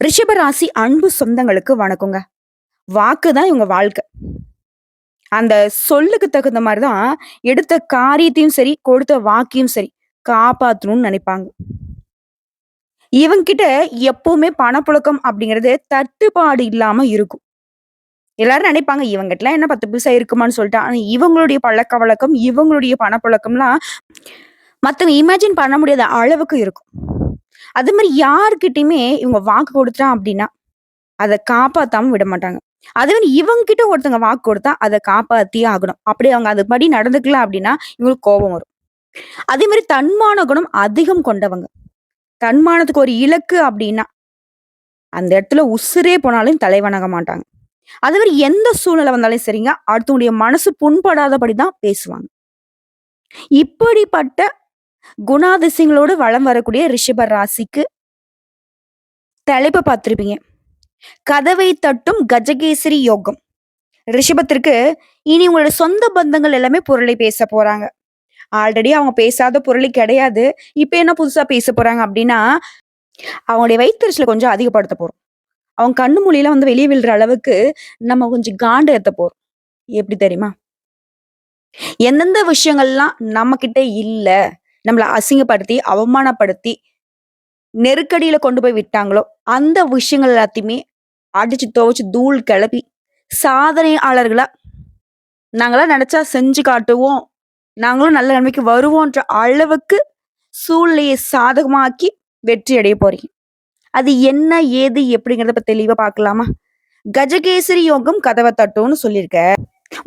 ரிஷபராசி அன்பு சொந்தங்களுக்கு வணக்கங்க. வாக்கு தான் இவங்க வாழ்க்கை. அந்த சொல்லுக்கு தகுந்த மாரி தான் எடுத்த காரியத்தையும் சரி, கொடுத்த வாக்கையும் சரி காப்பாத்தணும்னு நெனைப்பாங்க. இவங்ககிட்ட எப்பவுமே பணப்புழக்கம் அப்படிங்கிறது தட்டுப்பாடு இல்லாம இருக்கும். எல்லாரும் நெனைப்பாங்க, இவங்ககிட்டலாம் என்ன 10 பைசா இருக்குமான்னு சொல்லிட்டு. ஆனா இவங்களுடைய பழக்கவழக்கம், இவங்களுடைய பணப்புழக்கம்லாம் மத்தவங்க இமேஜின் பண்ண முடியாத அளவுக்கு இருக்கும். அது மாரி யார்கிட்டயுமே இவங்க வாக்கு குடுத்துட்டான் அப்படின்னா, அத காப்பாத்தாம விட மாட்டாங்க. அதுவே இவங்க கிட்ட ஒருத்தவங்க வாக்கு கொடுத்தா, அத காப்பாத்தியே ஆகணும். அப்படி அவங்க அதுபடி நடந்துக்கல அப்படின்னா, இவங்களுக்கு கோபம் வரும். அதே மாரி தன்மான குணம் அதிகம் கொண்டவங்க. தன்மானத்துக்கு ஒரு இலக்கு அப்படின்னா, அந்த இடத்துல உசுரே போனாலும் தலைவணங்க மாட்டாங்க. அது மாரி எந்த சூழ்நிலை வந்தாலும் சரிங்க, அடுத்தவங்களுடைய மனசு புண்படாதபடி தான் பேசுவாங்க. இப்படிப்பட்ட குணாதிசயங்களோடு வலம் வரக்கூடிய ரிஷப ராசிக்கு தலைப்ப பார்த்திருப்பீங்க. கதவை தட்டும் கஜகேசரி யோகம். ரிஷபத்திற்கு இனி உங்களோட சொந்த பந்தங்கள் எல்லாமே புரளி பேச போறாங்க. ஆல்ரெடி அவங்க பேசாத புரளி கிடையாது. இப்ப என்ன புதுசா பேச போறாங்க அப்படின்னா, அவங்களுடைய வயித்தெரிச்சல கொஞ்சம் அதிகப்படுத்த போறோம். அவங்க கண்ணு மூலியலாம் வந்து வெளிய விழுற அளவுக்கு நம்ம கொஞ்சம் காண்டு ஏத்த போறோம். எப்படி தெரியுமா? எந்தெந்த விஷயங்கள்லாம் நம்மகிட்ட இல்ல, நம்மள அசிங்கப்படுத்தி, அவமானப்படுத்தி, நெருக்கடியில கொண்டு போய் விட்டாங்களோ, அந்த விஷயங்கள் எல்லாத்தையுமே அடிச்சு துவச்சு தூள் கிளப்பி, சாதனையாளர்களா நாங்கலாம் நெனச்சா செஞ்சு காட்டுவோம். நாங்களும் நல்ல நிலைமைக்கு வருவோன்ற அளவுக்கு சூழ்நிலையை சாதகமாக்கி வெற்றி அடைய போறீங்க. அது என்ன, ஏது, எப்படிங்கிறத இப்ப தெளிவா பார்க்கலாமா? கஜகேசரி யோகம் கதவ தட்டும்னு சொல்லியிருக்க.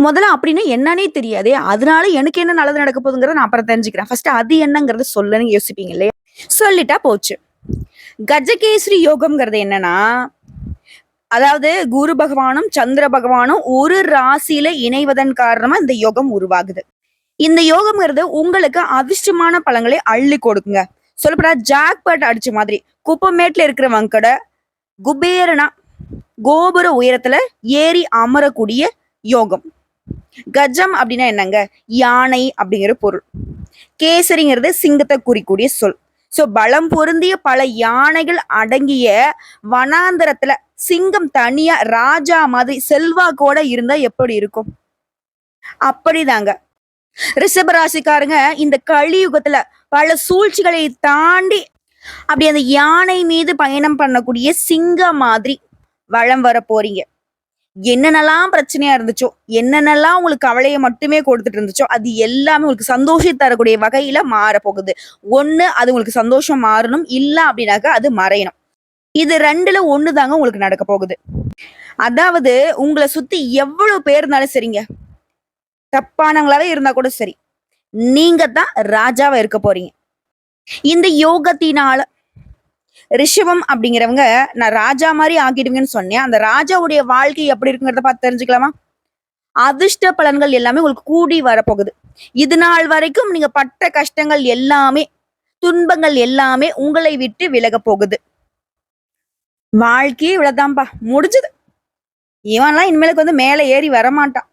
முதல்ல அப்படின்னா என்னன்னே தெரியாதே. அதனால எனக்கு என்ன நல்லது நடக்க போகுதுங்கிறத நான் அப்புறம் தெரிஞ்சுக்கிறேன். ஃபர்ஸ்ட் அது என்னங்கிறத சொல்லுன்னு யோசிப்பீங்க இல்லையா? சொல்லிட்டா போச்சு. கஜகேசரி யோகம்ங்கிறது என்னன்னா, அதாவது குரு பகவானும் சந்திர பகவானும் ஒரு ராசியில இணைவதன் காரணமா இந்த யோகம் உருவாகுது. இந்த யோகம்ங்கிறது உங்களுக்கு அதிர்ஷ்டமான பலன்களை அள்ளி கொடுக்குங்க. சொல்லப்போனா ஜாக்பாட் அடிச்ச மாதிரி குப்பமேட்ல இருக்கிறவங்க கூட குபேரனா கோபுர உயரத்துல ஏறி அமரக்கூடிய யோகம். கஜம் அப்படின்னா என்னங்க? யானை அப்படிங்கிற பொருள். கேசரிங்கிறது சிங்கத்தை குறிக்கூடிய சொல். சோ பலம் பொருந்திய பல யானைகள் அடங்கிய வனாந்தரத்துல சிங்கம் தனியா ராஜா மாதிரி செல்வாக்கோட இருந்தா எப்படி இருக்கும்? அப்படிதாங்க ரிஷபராசிக்காரங்க இந்த கலியுகத்துல பல சூழ்ச்சிகளை தாண்டி அப்படி அந்த யானை மீது பயணம் பண்ணக்கூடிய சிங்கம் மாதிரி வளம் வர போறீங்க. என்னென்னலாம் பிரச்சனையா இருந்துச்சோ, என்னென்னலாம் உங்களுக்கு கவலையை மட்டுமே கொடுத்துட்டு இருந்துச்சோ, அது எல்லாமே உங்களுக்கு சந்தோஷம் தரக்கூடிய வகையில மாற போகுது. ஒண்ணு அது உங்களுக்கு சந்தோஷம் மாறணும், இல்ல அப்படின்னாக்கா அது மறையணும். இது 2ல 1 தாங்க உங்களுக்கு நடக்க போகுது. அதாவது உங்களை சுத்தி எவ்வளவு பேர் இருந்தாலும் சரிங்க, தப்பானவங்களாவே இருந்தா கூட சரி, நீங்க தான் ராஜாவா இருக்க போறீங்க. இந்த யோகத்தினால ரிஷபம் அப்படிங்கிறவங்க நான் ராஜா மாதிரி ஆக்கிடுவீங்கன்னு சொன்னேன். அந்த ராஜாவுடைய வாழ்க்கை எப்படி இருக்குங்கிறத பார்த்து தெரிஞ்சுக்கலாமா? அதிர்ஷ்ட பலன்கள் எல்லாமே உங்களுக்கு கூடி வரப்போகுது. இது நாள் வரைக்கும் நீங்க பட்ட கஷ்டங்கள் எல்லாமே, துன்பங்கள் எல்லாமே உங்களை விட்டு விலக போகுது. வாழ்க்கையே இவ்வளவுதான்ப்பா, முடிஞ்சது. இவன்லாம் இனிமேலுக்கு வந்து மேல ஏறி வரமாட்டான்.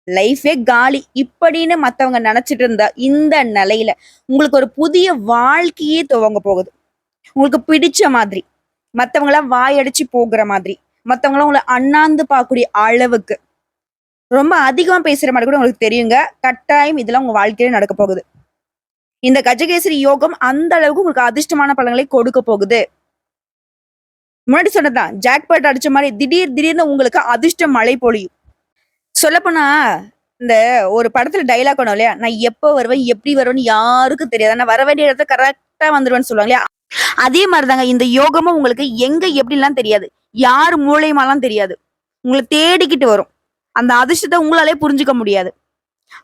லைஃபே காலி இப்படின்னு மத்தவங்க நினைச்சிட்டு இருந்தா இந்த நிலையில உங்களுக்கு ஒரு புதிய வாழ்க்கையே துவங்க போகுது. உங்களுக்கு பிடிச்ச மாதிரி, மத்தவங்களாம் வாயடிச்சு போகிற மாதிரி, மத்தவங்களாம் உங்களை அண்ணாந்து பார்க்கக்கூடிய அளவுக்கு ரொம்ப அதிகமா பேசுற மாதிரி கூட உங்களுக்கு தெரியுங்க. கட்டாயம் இதெல்லாம் உங்க வாழ்க்கையில நடக்க போகுது. இந்த கஜகேசரி யோகம் அந்த அளவுக்கு உங்களுக்கு அதிர்ஷ்டமான பலன்களை கொடுக்க போகுது. முன்னாடி சொன்னதுதான், ஜாக்பாட் அடிச்ச மாதிரி திடீர்னு உங்களுக்கு அதிர்ஷ்ட மழை பொழியும். சொல்லப்போனா இந்த ஒரு படத்துல டைலாக் ஒண்ணும் இல்லையா, நான் எப்ப வருவேன் எப்படி வருவேன்னு யாருக்கும் தெரியாது, ஆனா வர வேண்டிய இடத்துல கரெக்டா வந்துருவேன்னு சொல்லுவாங்க இல்லையா? அதே மாதிரிதாங்க இந்த யோகமும் உங்களுக்கு எங்க எப்படிலாம் தெரியாது, யார் மூலியமாலாம் தெரியாது, உங்களை தேடிக்கிட்டு வரும். அந்த அதிர்ஷ்டத்தை உங்களாலே புரிஞ்சுக்க முடியாது.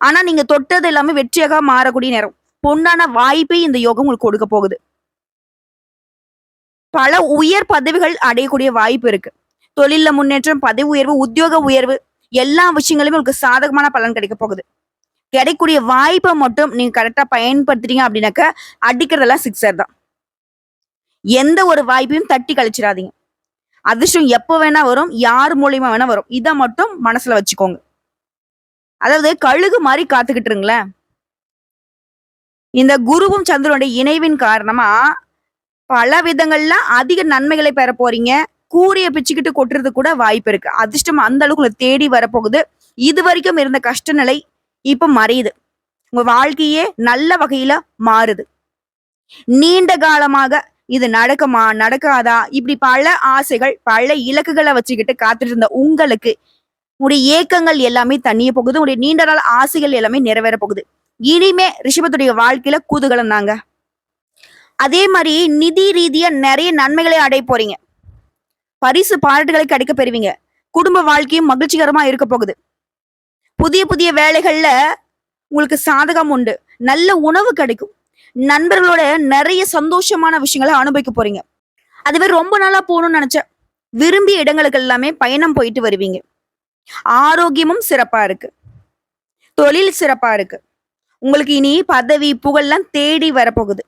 ஆனா நீங்க தொட்டது எல்லாமே வெற்றியாக மாறக்கூடிய நேரம். பொன்னான வாய்ப்பை இந்த யோகம் உங்களுக்கு கொடுக்க போகுது. பல உயர் பதவிகள் அடையக்கூடிய வாய்ப்பு இருக்கு. தொழில்ல முன்னேற்றம், பதவி உயர்வு, உத்தியோக உயர்வு, எல்லா விஷயங்களுமே உங்களுக்கு சாதகமான பலன் கிடைக்க போகுது. கிடைக்கக்கூடிய வாய்ப்பை மட்டும் நீங்க கரெக்டா பயன்படுத்துறீங்க அப்படின்னாக்க அடிக்கிறதெல்லாம் சிக்ஸர் தான். எந்த ஒரு வாய்ப்பையும் தட்டி கழிச்சிடாதீங்க. அதிர்ஷ்டம் எப்போ வேணா வரும், யார் மூலியமா வேணா வரும். இதை மட்டும் மனசுல வச்சுக்கோங்க. அதாவது கழுகு மாதிரி காத்துக்கிட்டு இருங்களேன். இந்த குருவும் சந்திரனுடைய இணைவின் காரணமா பல விதங்கள்ல அதிக நன்மைகளை பெற போறீங்க. கூரிய பிச்சுக்கிட்டு கொட்டுறது கூட வாய்ப்பு இருக்கு. அதிர்ஷ்டம் அந்த அளவுக்கு உங்களை தேடி வரப்போகுது. இதுவரைக்கும் இருந்த கஷ்ட நிலை இப்ப மறையுது. உங்க வாழ்க்கையே நல்ல வகையில மாறுது. நீண்ட காலமாக இது நடக்குமா நடக்காதா இப்படி பல ஆசைகள் பல இலக்குகளை வச்சுக்கிட்டு காத்துட்டு இருந்த உங்களுக்கு உடைய ஏக்கங்கள் எல்லாமே தண்ணிய போகுது. உடைய நீண்ட நாள் ஆசைகள் எல்லாமே நிறைவேற போகுது. இனிமே ரிஷபத்துடைய வாழ்க்கையில குதூகலம் தாங்க. அதே மாதிரி நிதி ரீதியா நிறைய நன்மைகளை அடைய போறீங்க. பரிசு பாராட்டுகளை கிடைக்க பெறுவீங்க. குடும்ப வாழ்க்கையும் மகிழ்ச்சிகரமா இருக்க போகுது. புதிய புதிய வேலைகள்ல உங்களுக்கு சாதகம் உண்டு. நல்ல உணவு கிடைக்கும். நண்பர்களோட நிறைய சந்தோஷமான விஷயங்களை அனுபவிக்க போறீங்க. அதுவே ரொம்ப நாளா போகணும்னு நினைச்ச விரும்பிய இடங்களுக்கு எல்லாமே பயணம் போயிட்டு வருவீங்க. ஆரோக்கியமும் சிறப்பா இருக்கு. தொழில் சிறப்பா இருக்கு. உங்களுக்கு இனி பதவி புகழ்லாம் தேடி வரப்போகுது.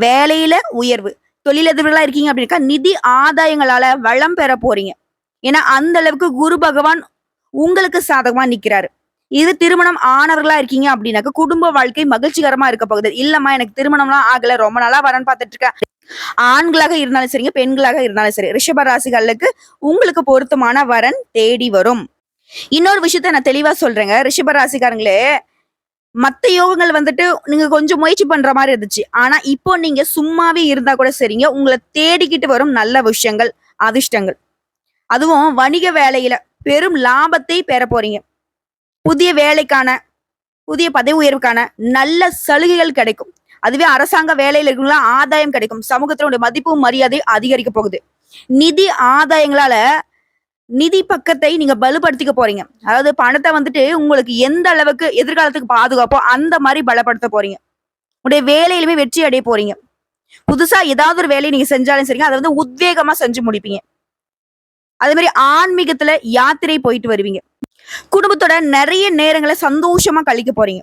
வேலையில உயர்வு. தொழிலதிபர்களா இருக்கீங்க அப்படின்னா நிதி ஆதாயங்களால வளம் பெற போறீங்க. ஏன்னா அந்த அளவுக்கு குரு பகவான் உங்களுக்கு சாதகமா நிக்கிறாரு. இது திருமணம் ஆனவர்களா இருக்கீங்க அப்படின்னாக்க குடும்ப வாழ்க்கை மகிழ்ச்சிகரமா இருக்க போகுது. இல்லம்மா எனக்கு திருமணம்லாம் ஆகல, ரொம்ப நாளா வரன்னு பார்த்துட்டு இருக்கேன். ஆண்களாக இருந்தாலும் சரிங்க, பெண்களாக இருந்தாலும் சரி, ரிஷப ராசிகளுக்கு உங்களுக்கு பொருத்தமான வரன் தேடி வரும். இன்னொரு விஷயத்த நான் தெளிவா சொல்றேங்க. ரிஷப ராசிக்காரங்களே, மத்த யோகங்கள் வந்துட்டு நீங்க கொஞ்சம் முயற்சி பண்ற மாதிரி இருந்துச்சு. ஆனா இப்போ நீங்க சும்மாவே இருந்தா கூட சரிங்க, உங்களை தேடிக்கிட்டு வரும் நல்ல விஷயங்கள், அதிர்ஷ்டங்கள். அதுவும் வணிக வேலையில பெரும் லாபத்தை பெற போறீங்க. புதிய வேலைக்கான புதிய பதவி உயர்வுக்கான நல்ல சலுகைகள் கிடைக்கும். அதுவே அரசாங்க வேலையில இருக்கவங்களா ஆதாயம் கிடைக்கும். சமூகத்தினுடைய மதிப்பும் மரியாதை அதிகரிக்க போகுது. நிதி ஆதாயங்களால நிதி பக்கத்தை நீங்க பலப்படுத்திக்க போறீங்க. அதாவது பணத்தை வந்துட்டு உங்களுக்கு எந்த அளவுக்கு எதிர்காலத்துக்கு பாதுகாப்போ அந்த மாதிரி பலப்படுத்த போறீங்க. உடைய வேலையிலுமே வெற்றி அடைய போறீங்க. புதுசா ஏதாவது ஒரு வேலையை நீங்க செஞ்சாலும் சரிங்க, அதை வந்து உத்வேகமா செஞ்சு முடிப்பீங்க. அதே மாதிரி ஆன்மீகத்துல யாத்திரை போயிட்டு வருவீங்க. குடும்பத்தோட நிறைய நேரங்களை சந்தோஷமா கழிக்க போறீங்க.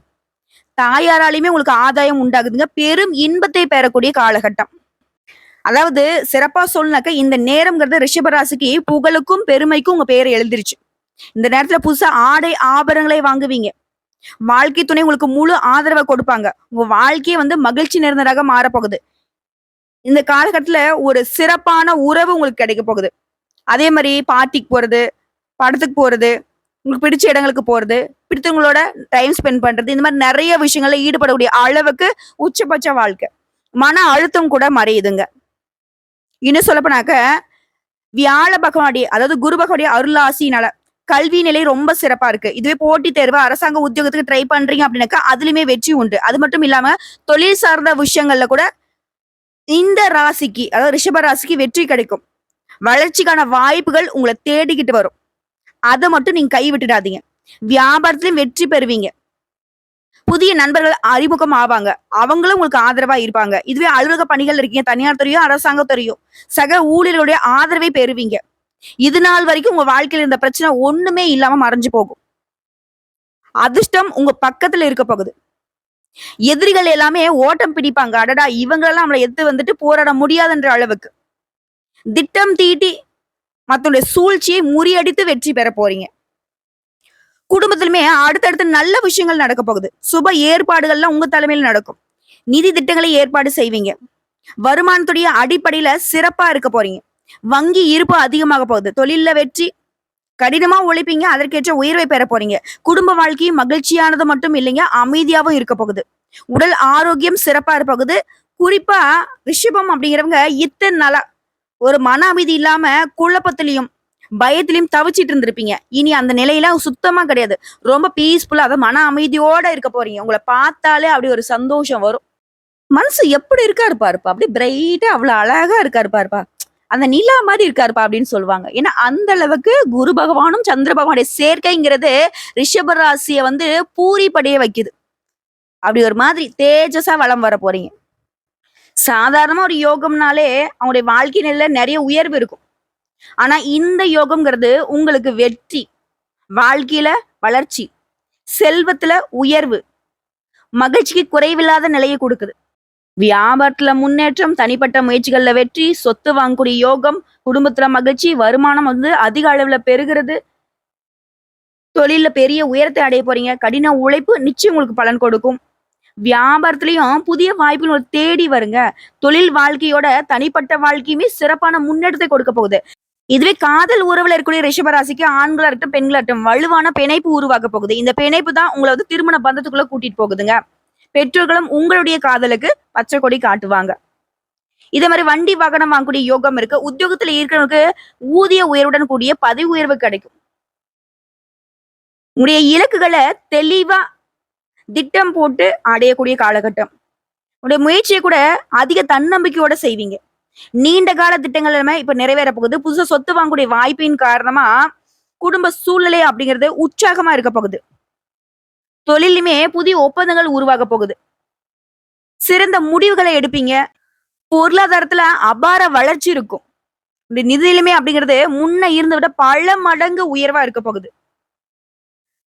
தாயாராலையுமே உங்களுக்கு ஆதாயம் உண்டாகுதுங்க. பெரும் இன்பத்தை பெறக்கூடிய காலகட்டம். அதாவது சிறப்பா சொல்லுனாக்க இந்த நேரம்ங்கிறது ரிஷபராசிக்கு புகழுக்கும் பெருமைக்கும் உங்க பேரை எழுதிருச்சு. இந்த நேரத்துல புதுசா ஆடை ஆபரணங்களை வாங்குவீங்க. வாழ்க்கை துணை உங்களுக்கு முழு ஆதரவை கொடுப்பாங்க. உங்க வாழ்க்கையே வந்து மகிழ்ச்சி நிறைந்ததாக மாறப்போகுது. இந்த காலகட்டத்துல ஒரு சிறப்பான உறவு உங்களுக்கு கிடைக்க போகுது. அதே மாதிரி பார்ட்டிக்கு போறது, படத்துக்கு போறது, உங்களுக்கு பிடிச்ச இடங்களுக்கு போறது, பிடித்தவங்களோட டைம் ஸ்பெண்ட் பண்றது, இந்த மாதிரி நிறைய விஷயங்கள்ல ஈடுபடக்கூடிய அளவுக்கு உச்சபட்ச வாழ்க்கை. மன அழுத்தம் கூட மறையுதுங்க. இன்னும் சொல்லப்போனாக்க வியாழ பகவானுடைய அதாவது குரு பகவானுடைய அருளாசினால கல்வி நிலை ரொம்ப சிறப்பா இருக்கு. இதுவே போட்டித் தேர்வு அரசாங்க உத்தியோகத்துக்கு ட்ரை பண்றீங்க அப்படின்னாக்கா அதுலயுமே வெற்றி உண்டு. அது மட்டும் இல்லாம தொழில் சார்ந்த விஷயங்கள்ல கூட இந்த ராசிக்கு அதாவது ரிஷப ராசிக்கு வெற்றி கிடைக்கும். வளர்ச்சிக்கான வாய்ப்புகள் உங்களை தேடிக்கிட்டு வரும். அதை மட்டும் நீங்க கை விட்டுடாதீங்க. வியாபாரத்திலும் வெற்றி பெறுவீங்க. புதிய நண்பர்கள் அறிமுகம் ஆவாங்க. அவங்களும் உங்களுக்கு ஆதரவா இருப்பாங்க. இதுவே அலுவலக பணிகள் இருக்கீங்க, தனியார் துறையோ அரசாங்க துறையோ சக ஊழியர்களுடைய ஆதரவை பெறுவீங்க. இது நாள் வரைக்கும் உங்க வாழ்க்கையில இருந்த பிரச்சனை ஒண்ணுமே இல்லாம மறைஞ்சு போகும். அதிர்ஷ்டம் உங்க பக்கத்துல இருக்க போகுது. எதிரிகள் எல்லாமே ஓட்டம் பிடிப்பாங்க. அடடா இவங்களெல்லாம் நம்மளை எதிர்த்து வந்துட்டு போராட முடியாதுன்ற அளவுக்கு திட்டம் தீட்டி மத்தவங்களுடைய சூழ்ச்சியை முறியடித்து வெற்றி பெற போறீங்க. குடும்பத்திலுமே அடுத்தடுத்து நல்ல விஷயங்கள் நடக்க போகுது. சுப ஏற்பாடுகள்லாம் உங்க தலைமையில் நடக்கும். நிதி திட்டங்களை ஏற்பாடு செய்வீங்க. வருமானத்துடைய அடிப்படையில சிறப்பா இருக்க போறீங்க. வங்கி இருப்பு அதிகமாக போகுது. தொழில வெற்றி, கடினமா உழைப்பீங்க, அதற்கேற்ற உயர்வை பெற போறீங்க. குடும்ப வாழ்க்கையும் மகிழ்ச்சியானது மட்டும் இல்லைங்க, அமைதியாவும் இருக்க போகுது. உடல் ஆரோக்கியம் சிறப்பா இருக்க போகுது. குறிப்பா ரிஷபம் அப்படிங்கிறவங்க இத்தனை நாளா ஒரு மன அமைதி இல்லாம குழப்பத்திலையும் பயத்திலையும் தவிச்சிட்டு இருந்திருப்பீங்க. இனி அந்த நிலையில சுத்தமா கிடையாது. ரொம்ப பீஸ்ஃபுல்லா அதாவது மன அமைதியோட இருக்க போறீங்க. உங்களை பார்த்தாலே அப்படி ஒரு சந்தோஷம் வரும். மனசு எப்படி இருக்காரு பாருப்பா, அப்படி பிரைட்டா அவ்வளவு அழகா இருக்காரு பாருப்பா, அந்த நிலா மாதிரி இருக்காருப்பா அப்படின்னு சொல்லுவாங்க. ஏன்னா அந்த அளவுக்கு குரு பகவானும் சந்திர பகவானுடைய சேர்க்கைங்கிறது ரிஷப ராசியை வந்து பூரிப்படைய வைக்குது. அப்படி ஒரு மாதிரி தேஜஸா வளம் வர போறீங்க. சாதாரணமா ஒரு யோகம்னாலே அவங்களுடைய வாழ்க்கை நிலையில நிறைய உயர்வு இருக்கும். ஆனா இந்த யோகம்ங்கிறது உங்களுக்கு வெற்றி, வாழ்க்கையில வளர்ச்சி, செல்வத்துல உயர்வு, மகிழ்ச்சிக்கு குறைவில்லாத நிலையை கொடுக்குது. வியாபாரத்துல முன்னேற்றம், தனிப்பட்ட முயற்சிகள்ல வெற்றி, சொத்து வாங்கக்கூடிய யோகம், குடும்பத்துல மகிழ்ச்சி, வருமானம் வந்து அதிக அளவுல பெருகிறது, தொழில பெரிய உயரத்தை அடைய போறீங்க. கடின உழைப்பு நிச்சயம் உங்களுக்கு பலன் கொடுக்கும். வியாபாரத்திலயும் புதிய வாய்ப்புகள் உங்களுக்கு தேடி வருங்க. தொழில் வாழ்க்கையோட தனிப்பட்ட வாழ்க்கையுமே சிறப்பான முன்னேற்றத்தை கொடுக்க போகுது. இதுவே காதல் உறவுல இருக்கக்கூடிய ரிஷப ராசிக்கு ஆண்களா இருக்கட்டும், பெண்களா இருக்கட்டும் வலுவான பிணைப்பு உருவாக்க போகுது. இந்த பிணைப்பு தான் உங்கள வந்து திருமண பந்தத்துக்குள்ள கூட்டிட்டு போகுதுங்க. பெற்றோர்களும் உங்களுடைய காதலுக்கு பச்சை கொடி காட்டுவாங்க. இதே மாதிரி வண்டி வாகனம் வாங்கக்கூடிய யோகம் இருக்கு. உத்தியோகத்துல இருக்கிறவங்களுக்கு ஊதிய உயர்வுடன் கூடிய பதவி உயர்வு கிடைக்கும். உங்களுடைய இலக்குகளை தெளிவா திட்டம் போட்டு அடையக்கூடிய காலகட்டம். உங்களுடைய முயற்சியை கூட அதிக தன்னம்பிக்கையோட செய்வீங்க. நீண்ட கால திட்டங்கள் எல்லாமே இப்ப நிறைவேற போகுது. புதுசா சொத்து வாங்கக்கூடிய வாய்ப்பின் காரணமா குடும்ப சூழ்நிலை அப்படிங்கிறது உற்சாகமா இருக்க போகுது. தொழிலுமே புதிய ஒப்பந்தங்கள் உருவாக போகுது. சிறந்த முடிவுகளை எடுப்பீங்க. பொருளாதாரத்துல அபார வளர்ச்சி இருக்கும். இந்த நிதியிலுமே அப்படிங்கிறது முன்ன இருந்த விட பல மடங்கு உயர்வா இருக்க போகுது.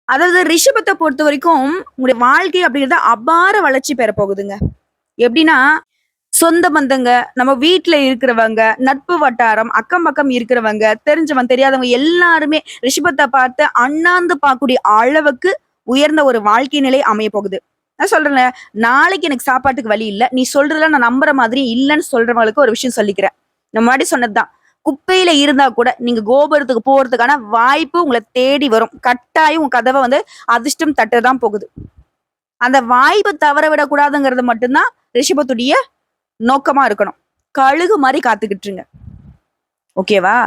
அதாவது ரிஷபத்தை பொறுத்த வரைக்கும் உங்களுடைய வாழ்க்கை அப்படிங்கிறது அபார வளர்ச்சி பெற போகுதுங்க. எப்படின்னா சொந்த பந்தங்க, நம்ம வீட்டுல இருக்கிறவங்க, நட்பு வட்டாரம், அக்கம் பக்கம் இருக்கிறவங்க, தெரிஞ்சவன் தெரியாதவங்க எல்லாருமே ரிஷபத்தை பார்த்து அண்ணாந்து பார்க்கக்கூடிய அளவுக்கு உயர்ந்த ஒரு வாழ்க்கை நிலை அமைய போகுது. நான் சொல்றேன், நாளைக்கு எனக்கு சாப்பாட்டுக்கு வழி இல்லை, நீ சொல்றதுல நான் நம்புற மாதிரி இல்லைன்னு சொல்றவங்களுக்கு ஒரு விஷயம் சொல்லிக்கிறேன். நம்ம முன்னாடி சொன்னதுதான், குப்பையில இருந்தா கூட நீங்க கோபுரத்துக்கு போறதுக்கான வாய்ப்பு உங்களை தேடி வரும். கட்டாயம் உங்க கதவை வந்து அதிர்ஷ்டம் தட்டதான் போகுது. அந்த வாய்ப்பை தவற விடக்கூடாதுங்கிறது மட்டும்தான் ரிஷபத்துடைய நோக்கமா இருக்கணும். கழுகு மாதிரி காத்துக்கிட்டுருங்க. ஓகேவா?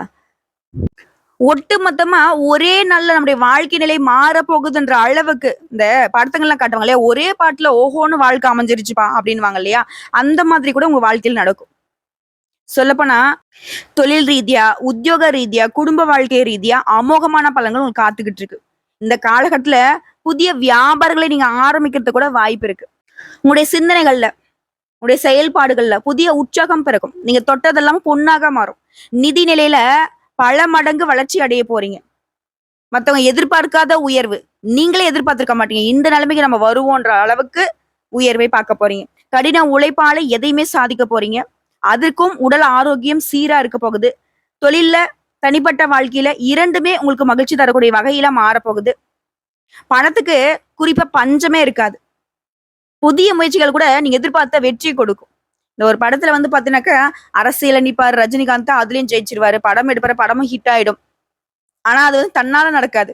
ஒட்டு மொத்தமா ஒரே நாள்ல நம்முடைய வாழ்க்கை நிலை மாற போகுதுன்ற அளவுக்கு இந்த படத்துங்கள்லாம் காட்டுவாங்க இல்லையா, ஒரே பாட்டுல ஓஹோன்னு வாழ்க்கை அமைஞ்சிருச்சுப்பா அப்படின்வாங்க இல்லையா, அந்த மாதிரி கூட உங்க வாழ்க்கையில் நடக்கும். சொல்லப்போனா தொழில் ரீதியா, உத்தியோக ரீதியா, குடும்ப வாழ்க்கை ரீதியா அமோகமான பலன்கள் உங்களுக்கு காத்துக்கிட்டு இருக்கு. இந்த காலகட்டத்துல புதிய வியாபாரங்களை நீங்க ஆரம்பிக்கிறது கூட வாய்ப்பு இருக்கு. உங்களுடைய சிந்தனைகள்ல, உங்களுடைய செயல்பாடுகள்ல புதிய உற்சாகம் பிறக்கும். நீங்க தொட்டதெல்லாம் பொன்னாக மாறும். நிதி நிலையில பல மடங்கு வளர்ச்சி அடைய போறீங்க. மத்தவங்க எதிர்பார்க்காத உயர்வு நீங்களே எதிர்பார்த்திருக்க மாட்டீங்க. இந்த நிலைமைக்கு நம்ம வருவோன்ற அளவுக்கு உயர்வை பார்க்க போறீங்க. கடின உழைப்பால எதையுமே சாதிக்க போறீங்க. அதுக்கும் உடல் ஆரோக்கியம் சீரா இருக்க போகுது. தொழில்ல, தனிப்பட்ட வாழ்க்கையில இரண்டுமே உங்களுக்கு மகிழ்ச்சி தரக்கூடிய வகையில மாறப்போகுது. பணத்துக்கு குறிப்பா பஞ்சமே இருக்காது. புதிய முயற்சிகள் கூட நீங்க எதிர்பார்த்த வெற்றி கொடுக்கும். இந்த ஒரு படத்துல வந்து பாத்தீங்கன்னாக்கா அரசியல நிப்பாரு ரஜினிகாந்த், அதுலயும் ஜெயிச்சிருவாரு. படம் எடுப்பாரு, படமும் ஹிட் ஆயிடும். ஆனா அது வந்து தன்னால நடக்காது.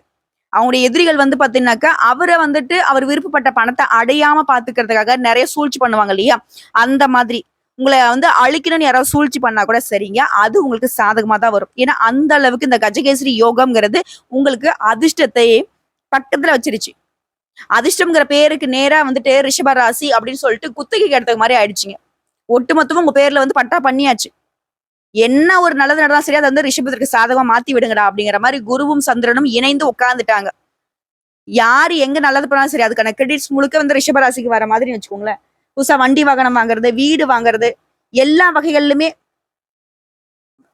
அவங்களுடைய எதிரிகள் வந்து பாத்தீங்கன்னாக்கா அவரை வந்துட்டு அவர் விருப்பப்பட்ட பணத்தை அடையாம பாத்துக்கிறதுக்காக நிறைய சூழ்ச்சி பண்ணுவாங்க இல்லையா, அந்த மாதிரி உங்களை வந்து அழிக்கணும்னு யாராவது சூழ்ச்சி பண்ணா கூட சரிங்க, அது உங்களுக்கு சாதகமா தான் வரும். ஏன்னா அந்த அளவுக்கு இந்த கஜகேசரி யோகம்ங்கிறது உங்களுக்கு அதிர்ஷ்டத்தை பக்கத்துல வச்சிருச்சு. அதிர்ஷ்டம்ங்கிற பேருக்கு நேரா வந்துட்டு ரிஷப ராசி அப்படின்னு சொல்லிட்டு குத்தகைக்கு எடுத்த மாதிரி ஆயிடுச்சுங்க. ஒட்டுமொத்தமும் உங்க பேர்ல வந்து பட்டா பண்ணியாச்சு. என்ன ஒரு நல்லது நடந்தா சரி, அதை வந்து ரிஷபத்திற்கு சாதகமா மாத்தி விடுங்கடா அப்படிங்கிற மாதிரி குருவும் சந்திரனும் இணைந்து உட்கார்ந்துட்டாங்க. யாரு எங்க நல்லது பண்ணாலும் சரி, அதுக்கான கிரெடிட்ஸ் முழுக்க வந்து ரிஷபராசிக்கு வர மாதிரி வச்சுக்கோங்களேன். புதுசா வண்டி வாகனம் வாங்குறது, வீடு வாங்குறது, எல்லா வகைகளிலுமே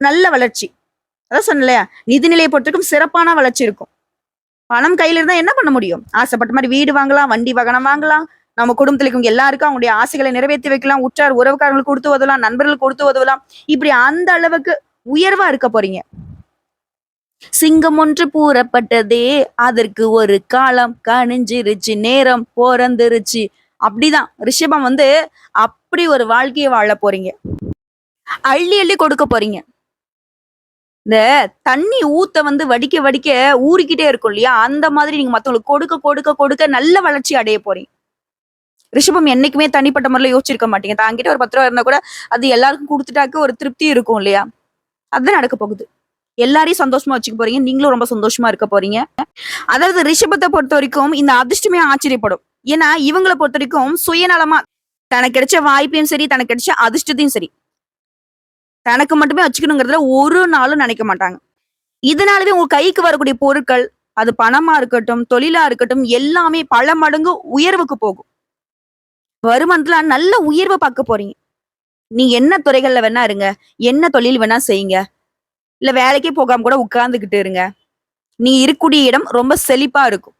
நல்ல வளர்ச்சி. அதான் சொன்னேன் இல்லையா, நிதிநிலையை பொறுத்தவரைக்கும் சிறப்பான வளர்ச்சி இருக்கும். பணம் கையில இருந்தா என்ன பண்ண முடியும்? ஆசைப்பட்ட மாதிரி வீடு வாங்கலாம், வண்டி வாகனம் வாங்கலாம். நம்ம குடும்பத்துல இருக்கவங்க எல்லாருக்கும் அவங்களுடைய ஆசைகளை நிறைவேற்றி வைக்கலாம். உற்றார் உறவுக்காரங்களுக்கு கொடுத்து உதவலாம், நண்பர்களுக்கு கொடுத்து உதவலாம். இப்படி அந்த அளவுக்கு உயர்வா இருக்க போறீங்க. சிங்கம் ஒன்று பூரப்பட்டதே, அதற்கு ஒரு காலம் கணிஞ்சிருச்சு, நேரம் பிறந்துருச்சு. அப்படிதான் ரிஷபம் வந்து அப்படி ஒரு வாழ்க்கையை வாழ போறீங்க. அள்ளி அள்ளி கொடுக்க போறீங்க. இந்த தண்ணி ஊத்த வந்து வடிக்க வடிக்க ஊறிக்கிட்டே இருக்கும் இல்லையா, அந்த மாதிரி நீங்க மத்தவங்களுக்கு கொடுக்க கொடுக்க கொடுக்க நல்ல வளர்ச்சி அடைய போறீங்க. ரிஷபம் என்னைக்குமே தனிப்பட்ட முறையில யோசிச்சிருக்க மாட்டீங்க. தாங்கிட்ட ஒரு 10 ரூபா இருந்தா கூட அது எல்லாருக்கும் கொடுத்துட்டாக்க ஒரு திருப்தி இருக்கும் இல்லையா, அதுதான் நடக்க போகுது. எல்லாரையும் சந்தோஷமா வச்சுக்க போறீங்க. நீங்களும் ரொம்ப சந்தோஷமா இருக்க போறீங்க. அதாவது ரிஷபத்தை பொறுத்த வரைக்கும் இந்த அதிர்ஷ்டமே ஆச்சரியப்படும். ஏன்னா இவங்களை பொறுத்த வரைக்கும் சுயநலமா தனக்கு கிடைச்ச வாய்ப்பையும் சரி, தனக்கு கிடைச்ச அதிர்ஷ்டத்தையும் சரி தனக்கு மட்டுமே வச்சுக்கணுங்கிறதுல ஒரு நாளும் நினைக்க மாட்டாங்க. இதனாலவே உங்க கைக்கு வரக்கூடிய பொருட்கள், அது பணமா இருக்கட்டும், தொழிலா இருக்கட்டும், எல்லாமே பல மடங்கு உயர்வுக்கு போகும். வருமானத்துல நல்ல உயர்வை பார்க்க போறீங்க. நீங்க என்ன துறைகள்ல வேணா இருங்க, என்ன தொழில் வேணா செய்யுங்க, இல்ல வேலைக்கே போகாம கூட உட்கார்ந்துகிட்டு இருங்க. நீ இருக்கக்கூடிய இடம் ரொம்ப செழிப்பா இருக்கும்.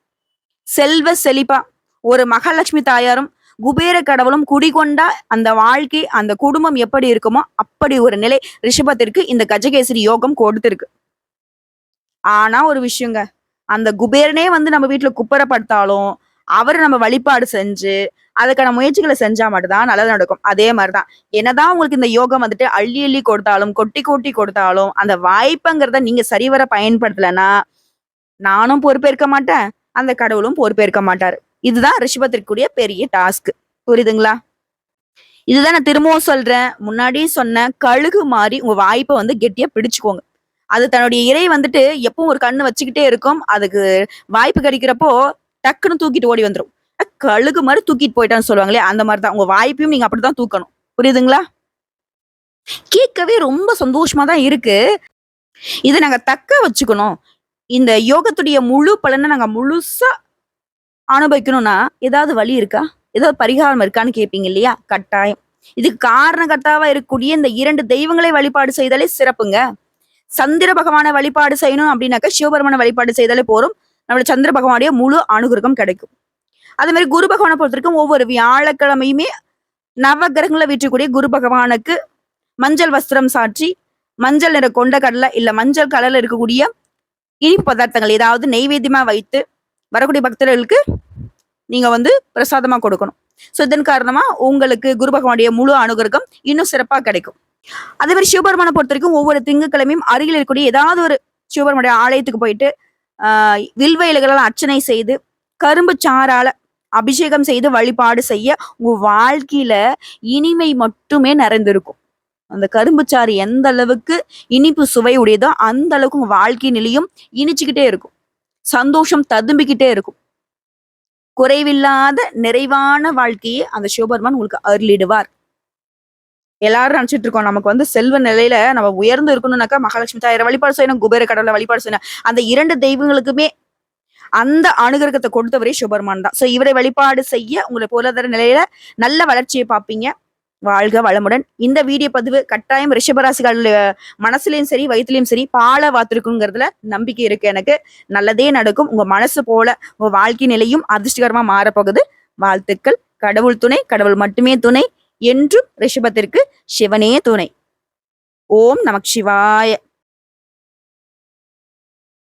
செல்வ செழிப்பா ஒரு மகாலட்சுமி தாயாரும் குபேர கடவுளும் குடிகொண்டா அந்த வாழ்க்கை, அந்த குடும்பம் எப்படி இருக்குமோ அப்படி ஒரு நிலை ரிஷபத்திற்கு இந்த கஜகேசரி யோகம் கொடுத்திருக்கு. ஆனா ஒரு விஷயங்க, அந்த குபேரனே வந்து நம்ம வீட்டுல குப்பரப்படுத்தாலும் அவர நம்ம வழிபாடு செஞ்சு, அதுக்கான முயற்சிகள செஞ்சா மட்டும் தான் நல்லது நடக்கும். அதே மாரி தான். என்னதான் உங்களுக்கு இந்த யோகம் வந்துட்டு அள்ளி அள்ளி கொடுத்தாலும், கொட்டி கொட்டி கொடுத்தாலும், அந்த வாய்ப்புங்கிறத நீங்க சரிவர பயன்படுத்தலன்னா, நானும் பொறுப்பேற்க மாட்டேன். அந்த கடவுளும் பொறுப்பேற்க மாட்டாரு. இதுதான் ரிஷபத்திற்குரிய பெரிய டாஸ்க். புரியுதுங்களா? இதுதான் நான் திரும்பவும் சொல்றேன். முன்னாடியே சொன்னேன். கழுகு மாரி உங்க வாய்ப்ப வந்து கெட்டியா பிடிச்சுக்கோங்க. அது தன்னுடைய இரை வந்துட்டு எப்பவும் ஒரு கண்ணு வச்சுக்கிட்டே இருக்கும். அதுக்கு வாய்ப்பு கிடைக்கிறப்போ டக்குன்னு தூக்கிட்டு ஓடி வந்துரும். கழுகு மாரி தூக்கிட்டு போயிட்டான்னு சொல்லுவாங்களே, அந்த மாரி தான். உங்க வாய்ப்பையும் நீங்க அப்படித்தான் தூக்கணும். புரியுதுங்களா? கேட்கவே ரொம்ப சந்தோஷமா தான் இருக்கு. இத நாங்க தக்க வச்சுக்கணும். இந்த யோகத்துடைய முழு பலன நாங்க முழுசா அனுபவிக்கணும்னா, ஏதாவது வழி இருக்கா? ஏதாவது பரிகாரம் இருக்கான்னு கேட்பீங்க இல்லையா? கட்டாயம். இதுக்கு காரணகர்த்தாவா இருக்கக்கூடிய இந்த 2 தெய்வங்களை வழிபாடு செய்தாலே சிறப்புங்க. சந்திர பகவான வழிபாடு செய்யணும் அப்படின்னாக்கா, சிவபெருமான வழிபாடு செய்தாலே போதும். நம்மளோட சந்திர பகவானுடைய முழு அனுகிரகம் கிடைக்கும். அதே மாரி குரு பகவான பொறுத்தவரைக்கும் ஒவ்வொரு வியாழக்கிழமையுமே நவகிரகங்கள வீற்றக்கூடிய குரு பகவானுக்கு மஞ்சள் வஸ்திரம் சாற்றி, மஞ்சள் நிற கொண்ட கடலை இல்ல மஞ்சள் கலர்ல இருக்கக்கூடிய இனிப்பு பதார்த்தங்கள் ஏதாவது நெய்வேத்தியமா வைத்து வரக்கூடிய பக்தர்களுக்கு நீங்க வந்து பிரசாதமா கொடுக்கணும். ஸோ இதன் காரணமா உங்களுக்கு குரு பகவானுடைய முழு அனுகிரகம் இன்னும் சிறப்பா கிடைக்கும். அதே மாதிரி சிவபெருமானை பொறுத்த வரைக்கும் ஒவ்வொரு திங்கட்கிழமையும் அருகில் இருக்கக்கூடிய ஏதாவது ஒரு சிவபெருமானுடைய ஆலயத்துக்கு போயிட்டு வில்வ இலைகளால் அர்ச்சனை செய்து கரும்பு சாறால அபிஷேகம் செய்து வழிபாடு செய்ய உங்க வாழ்க்கையில இனிமை மட்டுமே நிறைந்திருக்கும். அந்த கரும்பு சாறு எந்த அளவுக்கு இனிப்பு சுவை உடையதோ அந்த அளவுக்கு உங்க வாழ்க்கை நிலையும் இனிச்சுக்கிட்டே இருக்கும். சந்தோஷம் ததும்பிக்கிட்டே இருக்கும். குறைவில்லாத நிறைவான வாழ்க்கையை அந்த சிவபெருமான் உங்களுக்கு அருளிடுவார். எல்லாரும் நினைச்சிட்டு இருக்கோம் நமக்கு வந்து செல்வ நிலையில நம்ம உயர்ந்து இருக்கணும்னாக்கா மகாலட்சுமி தாயாரை வழிபாடு செய்யணும், குபேர கடவுளை வழிபாடு செய்யணும். அந்த 2 தெய்வங்களுக்குமே அந்த அனுகிரகத்தை கொடுத்தவரே சிவபெருமான் தான். சோ இவரை வழிபாடு செய்ய உங்களை பொருளாதார நிலையில நல்ல வளர்ச்சியை பார்ப்பீங்க. வாழ்க வளமுடன். இந்த வீடியோ பதிவு கட்டாயம் ரிஷபராசிகள் மனசுலயும் சரி வயிற்றுலயும் சரி பால வாத்திருக்குங்கிறதுல நம்பிக்கை இருக்கு எனக்கு. நல்லதே நடக்கும். உங்க மனசு போல உங்க வாழ்க்கை நிலையும் அதிர்ஷ்டகரமா மாறப்போகுது. வாழ்த்துக்கள். கடவுள் துணை, கடவுள் மட்டுமே துணை. என்றும் ரிஷபத்திற்கு சிவனே துணை. ஓம் நமக் சிவாய.